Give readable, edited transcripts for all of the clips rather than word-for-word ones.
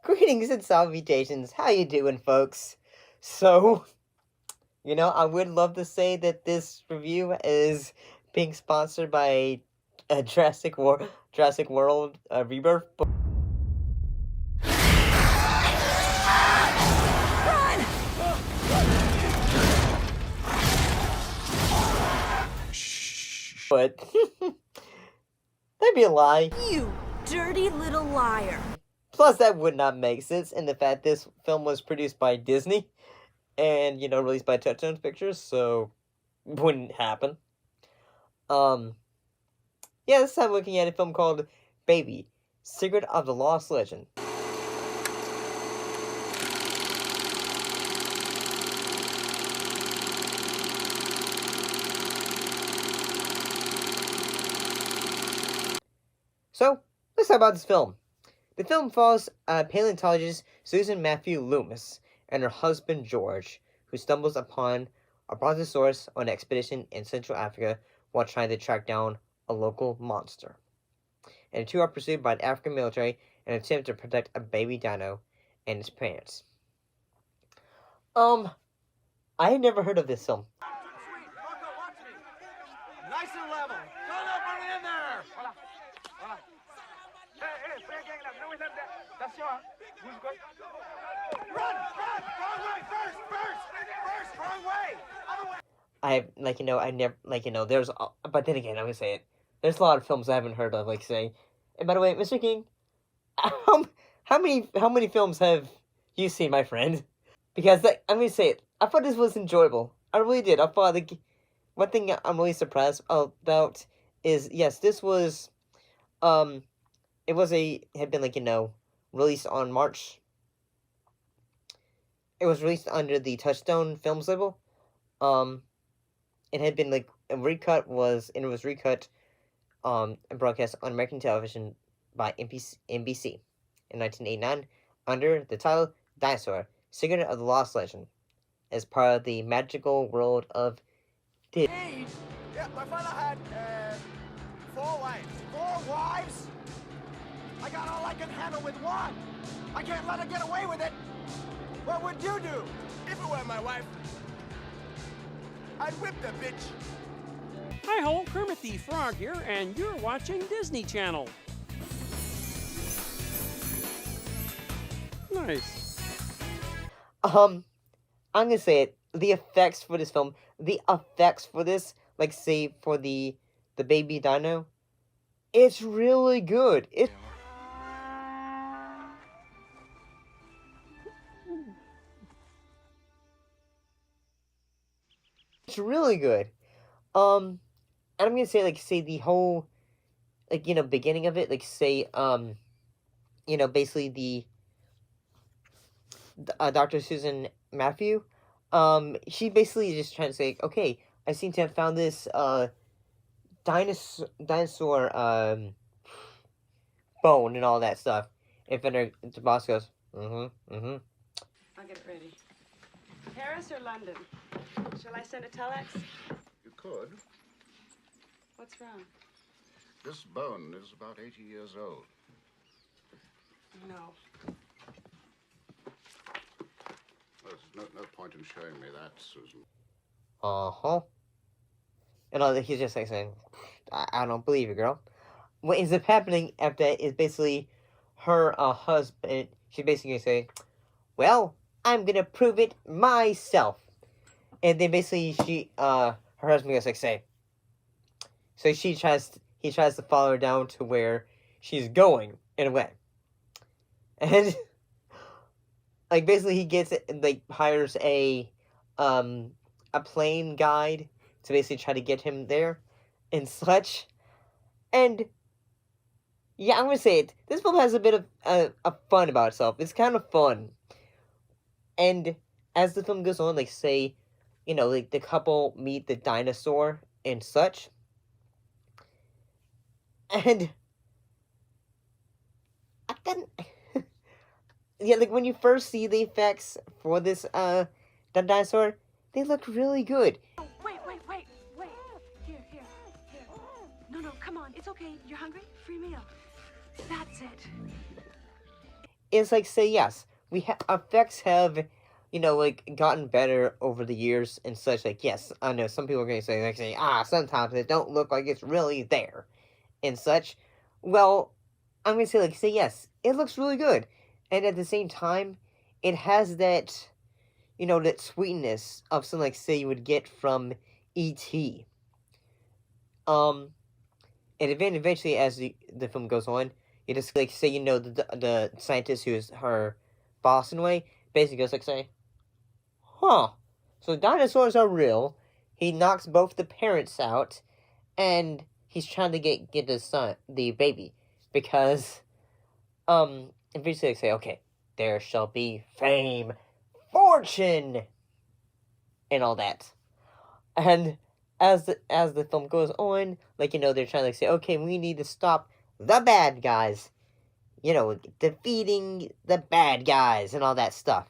Greetings and salutations, how you doing, folks? So, I would love to say that this review is being sponsored by Jurassic World Rebirth, but that'd be a lie. You dirty little liar. Plus, that would not make sense in the fact this film was produced by Disney and, released by Touchstone Pictures, so wouldn't happen. Yeah, this time looking at a film called Baby, Secret of the Lost Legend. So, let's talk about this film. The film follows paleontologist Susan Matthew Loomis and her husband George, who stumbles upon a brontosaurus on an expedition in Central Africa while trying to track down a local monster. And the two are pursued by the African military in an attempt to protect a baby dino and its parents. I had never heard of this film. Nice and level. Don't bring it in there. Voilà. Voilà. Hey, frère gang là, venez with them. Attention. Bouge gauche. Run! Wrong way. First, wrong way. Other way. There's, but then again, I'm gonna say it. There's a lot of films I haven't heard of, and by the way, Mr. King, how many films have you seen, my friend? Because, I'm gonna say it, I thought this was enjoyable. I really did. I thought, one thing I'm really surprised about is, yes, this was, had been, released on March. It was released under the Touchstone Films label. It had been, it was recut, and broadcast on American television by NBC in 1989 under the title Dinosaur, Secret of the Lost Legend, as part of the magical world of Disney. Yeah, my father had 4 wives. 4 wives? I got all I can handle with one. I can't let her get away with it. What would you do? If it were my wife, I'd whip the bitch. Hi-ho, Kermit the Frog here, and you're watching Disney Channel. Nice. I'm gonna say it. The effects for this film, say for the baby dino, it's really good. It's really good. And I'm gonna say, the whole, beginning of it, basically the Dr. Susan Matthew, she basically just trying to say, okay, I seem to have found this, dinosaur, bone and all that stuff. And then the boss goes, I'll get it ready. Paris or London? Shall I send a telex? You could. What's wrong? This bone is about 80 years old. No. There's no point in showing me that, Susan. And he's just saying, I don't believe you, girl. What ends up happening after that is basically her husband, she's basically gonna say, well, I'm gonna prove it myself. And then basically her husband goes say, so he tries to follow her down to where she's going, in a way. And basically he gets it, hires a plane guide to basically try to get him there and such. And yeah, I'm gonna say it, this film has a bit of fun about itself. It's kind of fun. And as the film goes on, the couple meet the dinosaur and such. And yeah, when you first see the effects for this the dinosaur, they look really good. Oh, wait. Here. No, Come on, it's okay. You're hungry? Free meal. That's it. It's like, say, yes, effects have, like, gotten better over the years and such. Like, yes, I know some people are going to say, sometimes it don't look like it's really there and such. Well, I'm going to say, like, say, yes, it looks really good. And at the same time, it has that, that sweetness of something, like, say, you would get from E.T. And then eventually, as the film goes on, you just, like, say, the scientist who is her boss in a way, basically goes, like, say, huh, so dinosaurs are real. He knocks both the parents out, and he's trying to get the baby, because, eventually they say, okay, there shall be fame, fortune, and all that. And as the film goes on, like, they're trying to, like, say, okay, we need to stop the bad guys, defeating the bad guys and all that stuff.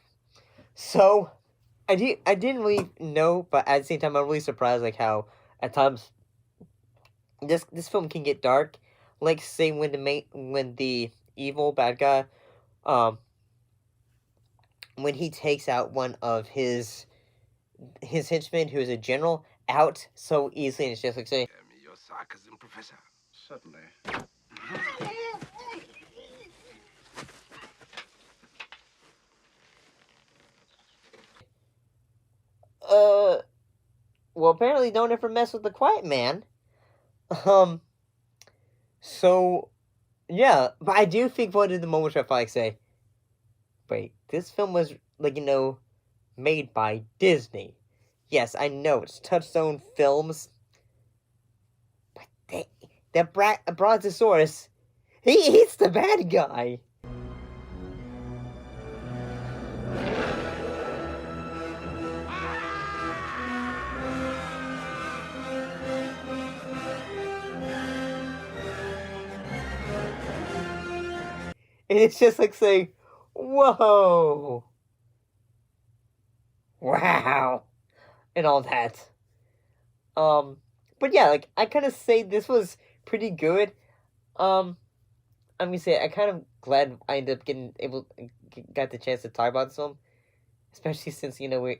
So, I didn't really know, but at the same time, I'm really surprised, like, how at times this film can get dark. Like, say, when the evil bad guy, when he takes out one of his henchmen, who is a general, out so easily, and it's just like, say, Your sarcasm, Professor. Certainly. well, apparently don't ever mess with the quiet man. So, yeah, but I do think one of the moments where I felt like, say, wait, this film was, like, made by Disney. Yes, I know, it's Touchstone Films, but that brontosaurus, he's the bad guy. And it's just like saying, whoa, wow, and all that. But yeah, like, I kind of say this was pretty good. I'm gonna say I kind of glad I ended up got the chance to talk about this film, especially since we're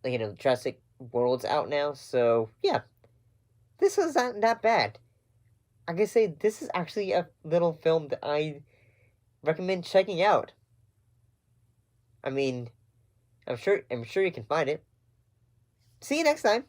Jurassic World's out now. So yeah, this was not that bad. I can say this is actually a little film that I recommend checking out. I mean, I'm sure you can find it. See you next time.